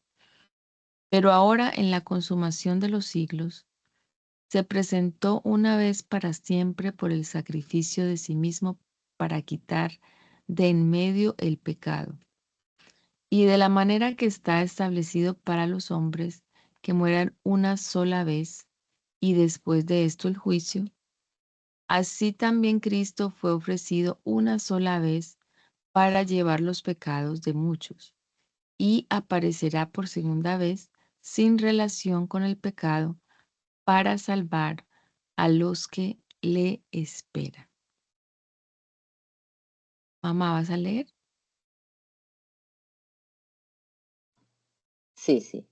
Pero ahora, en la consumación de los siglos, se presentó una vez para siempre por el sacrificio de sí mismo para quitar de en medio el pecado. Y de la manera que está establecido para los hombres que mueran una sola vez y después de esto el juicio, así también Cristo fue ofrecido una sola vez para llevar los pecados de muchos y aparecerá por segunda vez sin relación con el pecado para salvar a los que le esperan. Mamá, ¿vas a leer? Sí.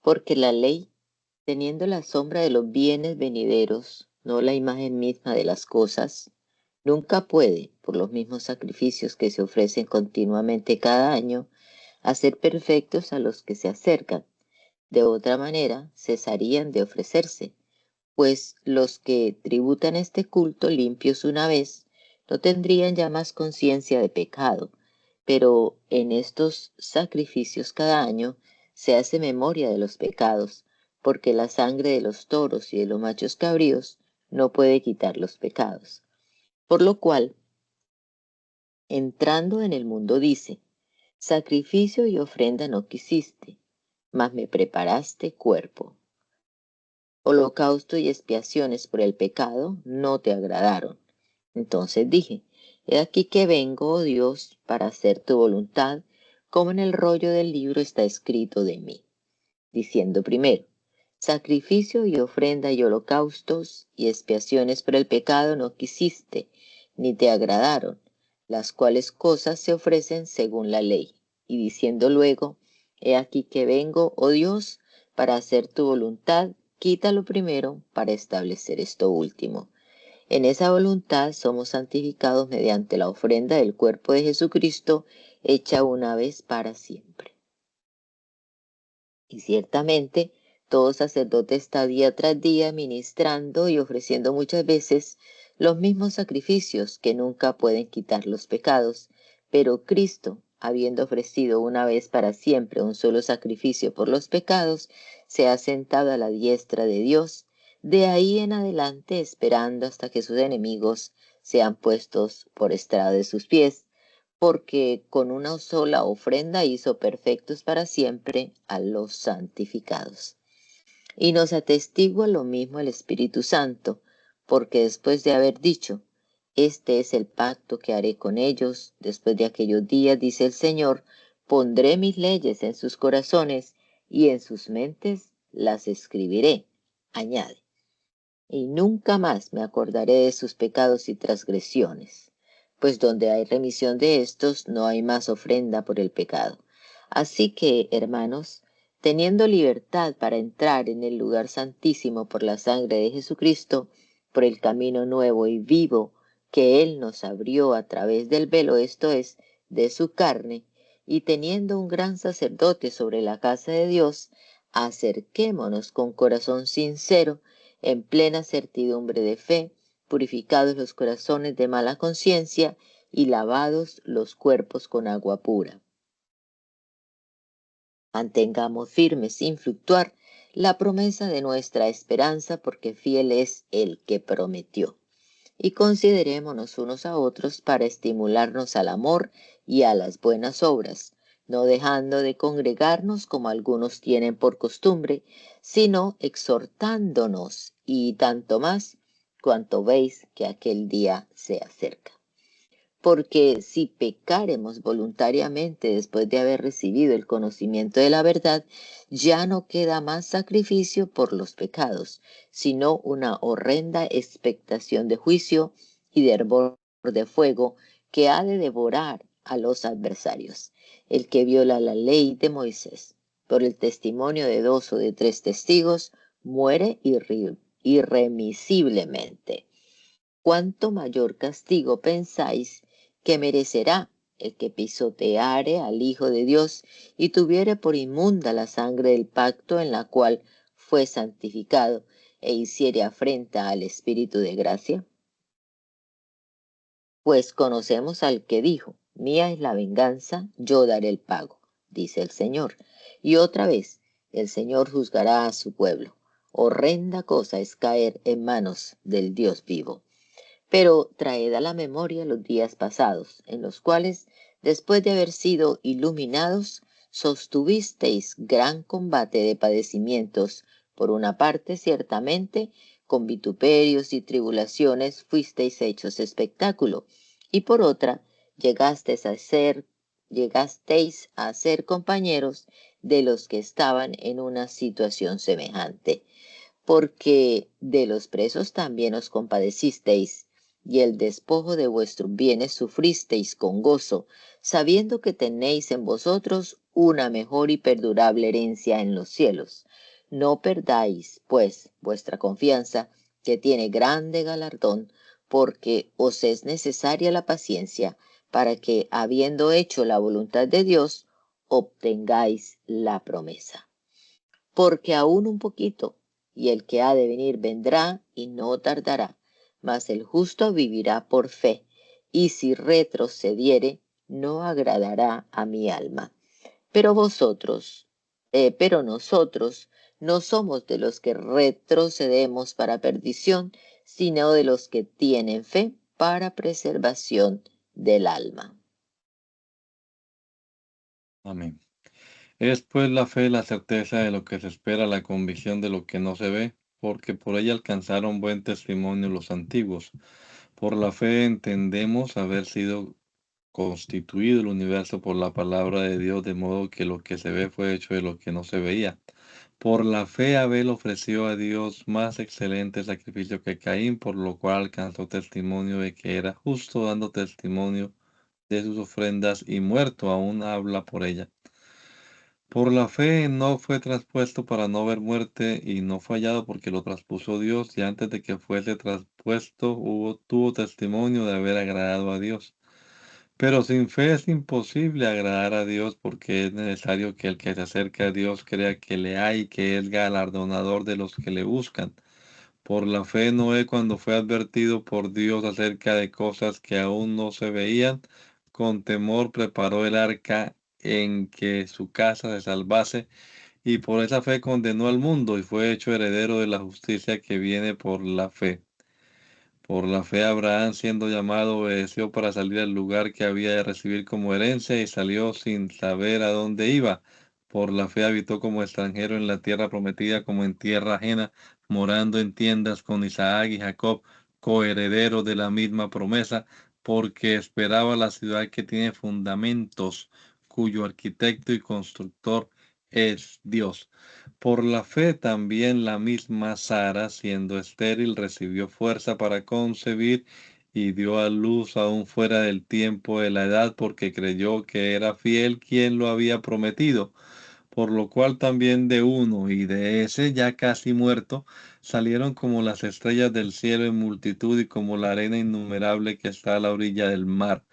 Porque la ley, teniendo la sombra de los bienes venideros, no la imagen misma de las cosas, nunca puede, por los mismos sacrificios que se ofrecen continuamente cada año, hacer perfectos a los que se acercan. De otra manera, cesarían de ofrecerse, pues los que tributan este culto limpios una vez, no tendrían ya más conciencia de pecado, pero en estos sacrificios cada año se hace memoria de los pecados, porque la sangre de los toros y de los machos cabríos no puede quitar los pecados. Por lo cual, entrando en el mundo dice, sacrificio y ofrenda no quisiste, mas me preparaste cuerpo. Holocausto y expiaciones por el pecado no te agradaron. Entonces dije, he aquí que vengo, oh Dios, para hacer tu voluntad, como en el rollo del libro está escrito de mí. Diciendo primero, sacrificio y ofrenda y holocaustos y expiaciones por el pecado no quisiste, ni te agradaron, las cuales cosas se ofrecen según la ley. Y diciendo luego, he aquí que vengo, oh Dios, para hacer tu voluntad, quítalo primero para establecer esto último. En esa voluntad somos santificados mediante la ofrenda del cuerpo de Jesucristo, hecha una vez para siempre. Y ciertamente, todo sacerdote está día tras día ministrando y ofreciendo muchas veces los mismos sacrificios que nunca pueden quitar los pecados, pero Cristo, habiendo ofrecido una vez para siempre un solo sacrificio por los pecados, se ha sentado a la diestra de Dios, de ahí en adelante esperando hasta que sus enemigos sean puestos por estrado de sus pies, porque con una sola ofrenda hizo perfectos para siempre a los santificados. Y nos atestigua lo mismo el Espíritu Santo, porque después de haber dicho, este es el pacto que haré con ellos, después de aquellos días, dice el Señor, pondré mis leyes en sus corazones y en sus mentes las escribiré, añade, y nunca más me acordaré de sus pecados y transgresiones, pues donde hay remisión de estos no hay más ofrenda por el pecado. Así que, hermanos, teniendo libertad para entrar en el lugar santísimo por la sangre de Jesucristo, por el camino nuevo y vivo que Él nos abrió a través del velo, esto es, de su carne, y teniendo un gran sacerdote sobre la casa de Dios, acerquémonos con corazón sincero, en plena certidumbre de fe, purificados los corazones de mala conciencia y lavados los cuerpos con agua pura. Mantengamos firme sin fluctuar la promesa de nuestra esperanza, porque fiel es el que prometió. Y considerémonos unos a otros para estimularnos al amor y a las buenas obras, no dejando de congregarnos como algunos tienen por costumbre, sino exhortándonos, y tanto más cuanto veis que aquel día se acerca. Porque si pecáremos voluntariamente después de haber recibido el conocimiento de la verdad, ya no queda más sacrificio por los pecados, sino una horrenda expectación de juicio y de hervor de fuego que ha de devorar a los adversarios. El que viola la ley de Moisés por el testimonio de 2 o de 3 testigos muere irremisiblemente. ¿Cuánto mayor castigo pensáis que merecerá el que pisoteare al Hijo de Dios y tuviere por inmunda la sangre del pacto en la cual fue santificado e hiciere afrenta al Espíritu de gracia? Pues conocemos al que dijo, mía es la venganza, yo daré el pago, dice el Señor. Y otra vez, el Señor juzgará a su pueblo. Horrenda cosa es caer en manos del Dios vivo. Pero traed a la memoria los días pasados, en los cuales, después de haber sido iluminados, sostuvisteis gran combate de padecimientos. Por una parte, ciertamente, con vituperios y tribulaciones fuisteis hechos espectáculo, y por otra, llegasteis a ser compañeros de los que estaban en una situación semejante, porque de los presos también os compadecisteis, y el despojo de vuestros bienes sufristeis con gozo, sabiendo que tenéis en vosotros una mejor y perdurable herencia en los cielos. No perdáis, pues, vuestra confianza, que tiene grande galardón, porque os es necesaria la paciencia, para que, habiendo hecho la voluntad de Dios, obtengáis la promesa. Porque aún un poquito, y el que ha de venir vendrá y no tardará, mas el justo vivirá por fe, y si retrocediere, no agradará a mi alma. Pero nosotros no somos de los que retrocedemos para perdición, sino de los que tienen fe para preservación del alma. Amén. Es pues la fe la certeza de lo que se espera, la convicción de lo que no se ve, porque por ella alcanzaron buen testimonio los antiguos. Por la fe entendemos haber sido constituido el universo por la palabra de Dios, de modo que lo que se ve fue hecho de lo que no se veía. Por la fe Abel ofreció a Dios más excelente sacrificio que Caín, por lo cual alcanzó testimonio de que era justo, dando testimonio de sus ofrendas, y muerto aún habla por ella. Por la fe no fue traspuesto para no ver muerte, y no fue hallado porque lo traspuso Dios, y antes de que fuese traspuesto tuvo testimonio de haber agradado a Dios. Pero sin fe es imposible agradar a Dios, porque es necesario que el que se acerca a Dios crea que le hay y que es galardonador de los que le buscan. Por la fe Noé, cuando fue advertido por Dios acerca de cosas que aún no se veían, con temor preparó el arca en que su casa se salvase, y por esa fe condenó al mundo y fue hecho heredero de la justicia que viene por la fe. Por la fe Abraham, siendo llamado, obedeció para salir al lugar que había de recibir como herencia, y salió sin saber a dónde iba. Por la fe habitó como extranjero en la tierra prometida, como en tierra ajena, morando en tiendas con Isaac y Jacob, coherederos de la misma promesa, porque esperaba la ciudad que tiene fundamentos, cuyo arquitecto y constructor es Dios. Por la fe también la misma Sara, siendo estéril, recibió fuerza para concebir, y dio a luz aún fuera del tiempo de la edad, porque creyó que era fiel quien lo había prometido. Por lo cual también de uno, y de ese ya casi muerto, salieron como las estrellas del cielo en multitud, y como la arena innumerable que está a la orilla del mar.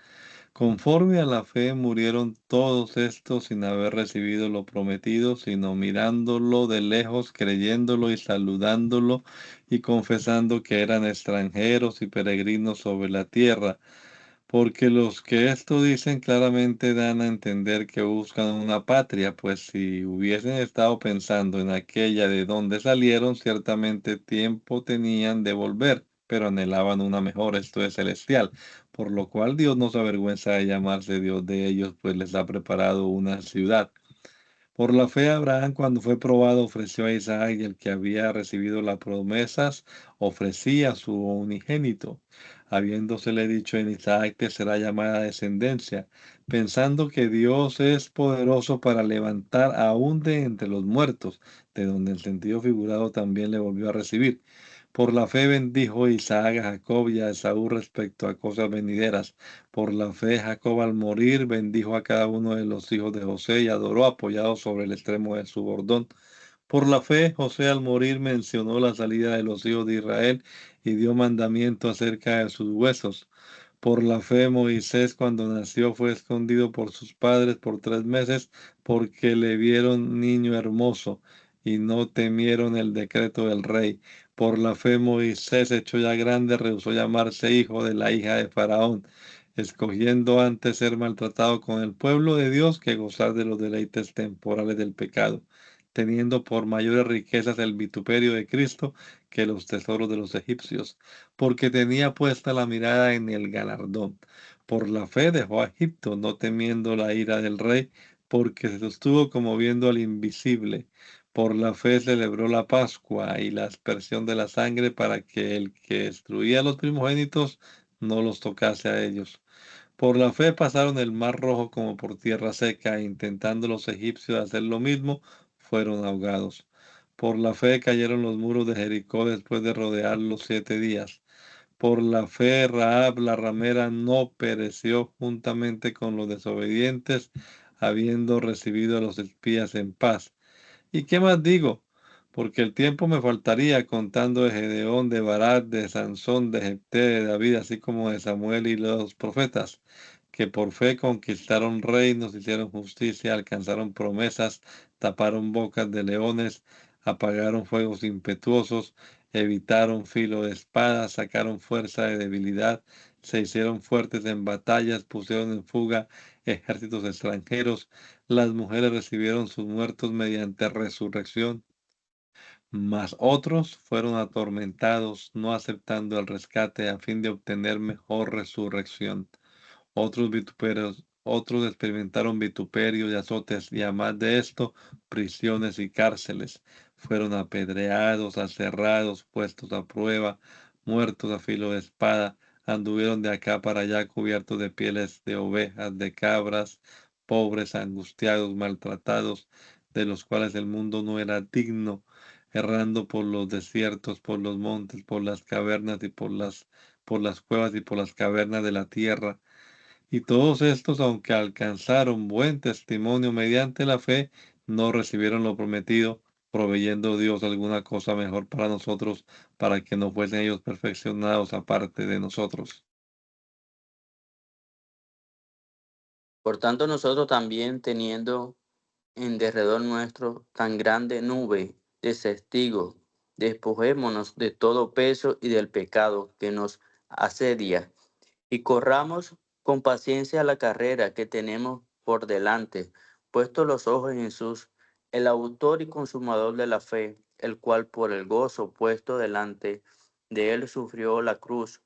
Conforme a la fe murieron todos estos sin haber recibido lo prometido, sino mirándolo de lejos, creyéndolo y saludándolo, y confesando que eran extranjeros y peregrinos sobre la tierra. Porque los que esto dicen claramente dan a entender que buscan una patria, pues si hubiesen estado pensando en aquella de donde salieron, ciertamente tiempo tenían de volver, pero anhelaban una mejor, esto es celestial, por lo cual Dios no se avergüenza de llamarse Dios de ellos, pues les ha preparado una ciudad. Por la fe Abraham, cuando fue probado, ofreció a Isaac, y el que había recibido las promesas ofrecía a su unigénito, habiéndosele dicho: en Isaac te será llamada descendencia, pensando que Dios es poderoso para levantar aún de entre los muertos, de donde el sentido figurado también le volvió a recibir. Por la fe bendijo Isaac a Jacob y a Esaú respecto a cosas venideras. Por la fe Jacob al morir bendijo a cada uno de los hijos de José y adoró apoyado sobre el extremo de su bordón. Por la fe, José al morir mencionó la salida de los hijos de Israel y dio mandamiento acerca de sus huesos. Por la fe, Moisés cuando nació fue escondido por sus padres por 3 meses porque le vieron niño hermoso y no temieron el decreto del rey. Por la fe, Moisés, hecho ya grande, rehusó llamarse hijo de la hija de Faraón, escogiendo antes ser maltratado con el pueblo de Dios que gozar de los deleites temporales del pecado, teniendo por mayores riquezas el vituperio de Cristo que los tesoros de los egipcios, porque tenía puesta la mirada en el galardón. Por la fe dejó a Egipto, no temiendo la ira del rey, porque se sostuvo como viendo al invisible. Por la fe celebró la Pascua y la aspersión de la sangre para que el que destruía a los primogénitos no los tocase a ellos. Por la fe pasaron el mar rojo como por tierra seca, e intentando los egipcios hacer lo mismo, fueron ahogados. Por la fe cayeron los muros de Jericó después de rodearlos 7 días. Por la fe Rahab la ramera no pereció juntamente con los desobedientes, habiendo recibido a los espías en paz. ¿Y qué más digo? Porque el tiempo me faltaría contando de Gedeón, de Barak, de Sansón, de Jefté, de David, así como de Samuel y los profetas, que por fe conquistaron reinos, hicieron justicia, alcanzaron promesas, taparon bocas de leones, apagaron fuegos impetuosos, evitaron filo de espada, sacaron fuerza de debilidad, se hicieron fuertes en batallas, pusieron en fuga ejércitos extranjeros. Las mujeres recibieron sus muertos mediante resurrección, mas otros fueron atormentados, no aceptando el rescate a fin de obtener mejor resurrección. Otros experimentaron vituperio y azotes, y además de esto, prisiones y cárceles. Fueron apedreados, aserrados, puestos a prueba, muertos a filo de espada. Anduvieron de acá para allá cubiertos de pieles de ovejas, de cabras, pobres, angustiados, maltratados, de los cuales el mundo no era digno, errando por los desiertos, por los montes, por las cavernas y por las cuevas y por las cavernas de la tierra. Y todos estos, aunque alcanzaron buen testimonio mediante la fe, no recibieron lo prometido, proveyendo Dios alguna cosa mejor para nosotros, para que no fuesen ellos perfeccionados aparte de nosotros. Por tanto, nosotros también, teniendo en derredor nuestro tan grande nube de testigos, despojémonos de todo peso y del pecado que nos asedia, y corramos con paciencia la carrera que tenemos por delante, puestos los ojos en Jesús, el autor y consumador de la fe, el cual por el gozo puesto delante de él sufrió la cruz,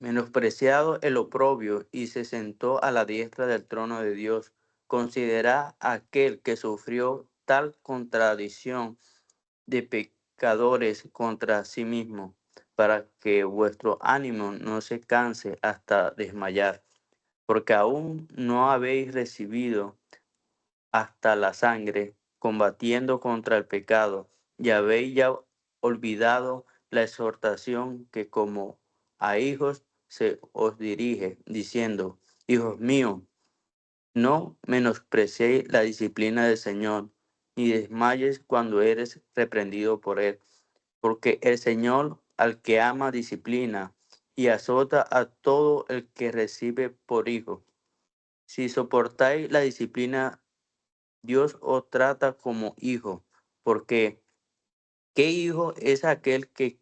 menospreciado el oprobio, y se sentó a la diestra del trono de Dios. Considera aquel que sufrió tal contradicción de pecadores contra sí mismo, para que vuestro ánimo no se canse hasta desmayar, porque aún no habéis recibido hasta la sangre, combatiendo contra el pecado, y habéis ya olvidado la exhortación que como a hijos se os dirige, diciendo: hijos míos, no menospreciéis la disciplina del Señor, ni desmayes cuando eres reprendido por él, porque el Señor al que ama disciplina y azota a todo el que recibe por hijo. Si soportáis la disciplina, Dios os trata como hijo, porque ¿qué hijo es aquel que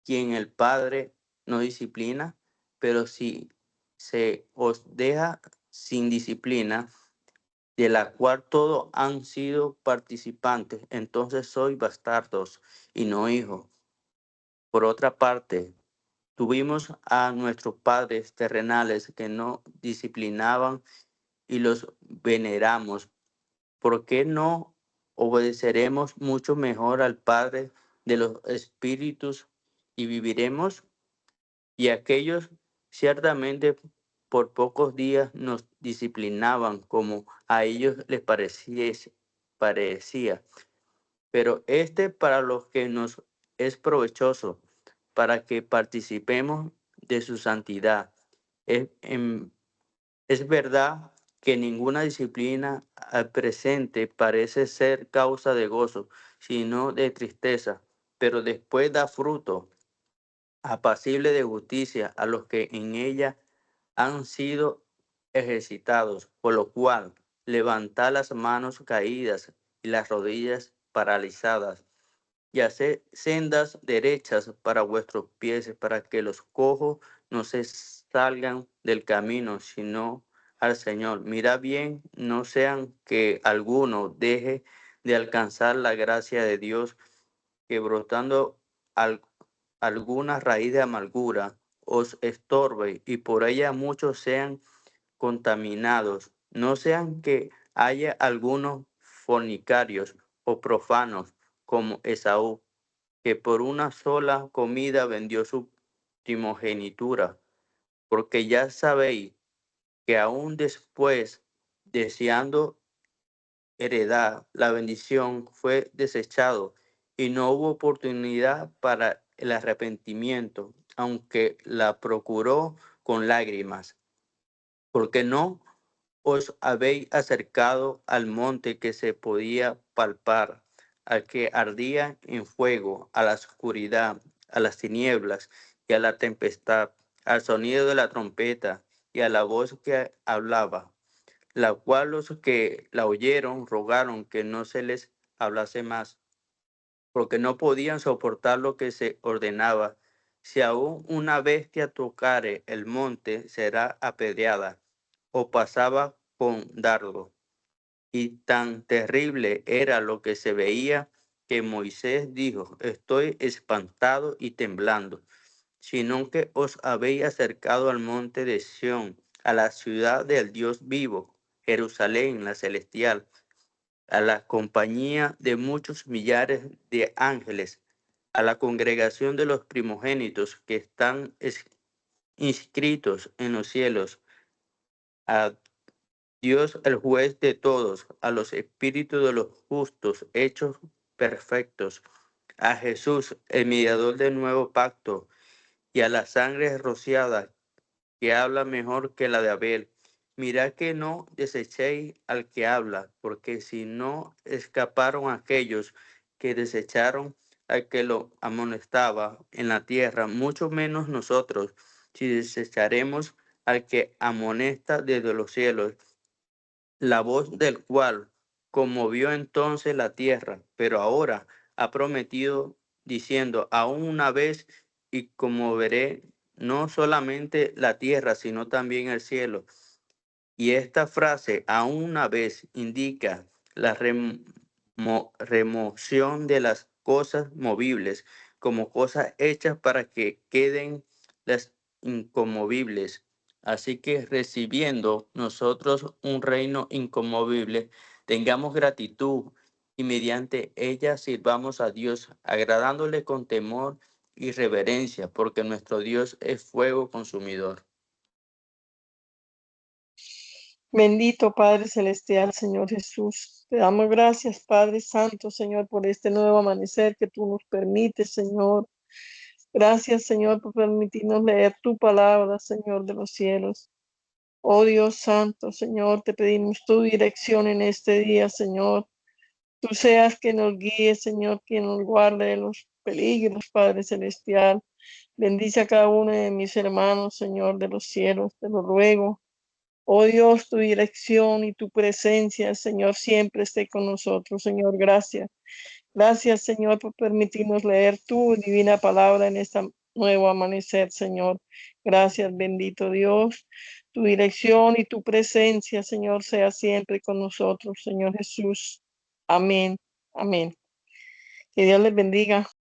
quien el Padre no disciplina? Pero si se os deja sin disciplina, de la cual todos han sido participantes, entonces sois bastardos y no hijos. Por otra parte, tuvimos a nuestros padres terrenales que no disciplinaban y los veneramos. ¿Por qué no obedeceremos mucho mejor al Padre de los Espíritus y viviremos? Y aquellos ciertamente por pocos días nos disciplinaban como a ellos parecía, pero para los que nos es provechoso para que participemos de su santidad. Es verdad que ninguna disciplina al presente parece ser causa de gozo, sino de tristeza, pero después da fruto apacible de justicia a los que en ella han sido ejercitados, por lo cual levantad las manos caídas y las rodillas paralizadas, y haced sendas derechas para vuestros pies, para que los cojos no se salgan del camino, sino al Señor. Mirad bien, no sean que alguno deje de alcanzar la gracia de Dios, que brotando alguna raíz de amargura os estorbe y por ella muchos sean contaminados. No sean que haya algunos fornicarios o profanos como Esaú, que por una sola comida vendió su primogenitura, porque ya sabéis que aún después, deseando heredar la bendición, fue desechado y no hubo oportunidad para el arrepentimiento, aunque la procuró con lágrimas, porque no os habéis acercado al monte que se podía palpar, al que ardía en fuego, a la oscuridad, a las tinieblas y a la tempestad, al sonido de la trompeta y a la voz que hablaba, la cual los que la oyeron rogaron que no se les hablase más, porque no podían soportar lo que se ordenaba. Si aún una bestia tocare el monte, será apedreada, o pasaba con dardo. Y tan terrible era lo que se veía que Moisés dijo: estoy espantado y temblando, sino que os habéis acercado al monte de Sión, a la ciudad del Dios vivo, Jerusalén, la celestial, a la compañía de muchos millares de ángeles, a la congregación de los primogénitos que están inscritos en los cielos, a Dios el juez de todos, a los espíritus de los justos hechos perfectos, a Jesús, el mediador del nuevo pacto, y a la sangre rociada, que habla mejor que la de Abel. Mirad que no desechéis al que habla, porque si no escaparon aquellos que desecharon al que lo amonestaba en la tierra, mucho menos nosotros, si desecharemos al que amonesta desde los cielos, la voz del cual conmovió entonces la tierra, pero ahora ha prometido diciendo: aún una vez y conmoveré no solamente la tierra, sino también el cielo. Y esta frase, aún una vez, indica la remoción de las cosas movibles como cosas hechas para que queden las inconmovibles. Así que recibiendo nosotros un reino inconmovible, tengamos gratitud y mediante ella sirvamos a Dios, agradándole con temor y reverencia, porque nuestro Dios es fuego consumidor. Bendito Padre Celestial, Señor Jesús. Te damos gracias, Padre Santo, Señor, por este nuevo amanecer que tú nos permites, Señor. Gracias, Señor, por permitirnos leer tu palabra, Señor de los cielos. Oh Dios Santo, Señor, te pedimos tu dirección en este día, Señor. Tú seas que nos guíe, Señor, quien nos guarde de los peligros, Padre Celestial. Bendice a cada uno de mis hermanos, Señor de los cielos, te lo ruego. Oh Dios, tu dirección y tu presencia, Señor, siempre esté con nosotros, Señor. Gracias. Gracias, Señor, por permitirnos leer tu divina palabra en este nuevo amanecer, Señor. Gracias, bendito Dios. Tu dirección y tu presencia, Señor, sea siempre con nosotros, Señor Jesús. Amén. Amén. Que Dios les bendiga.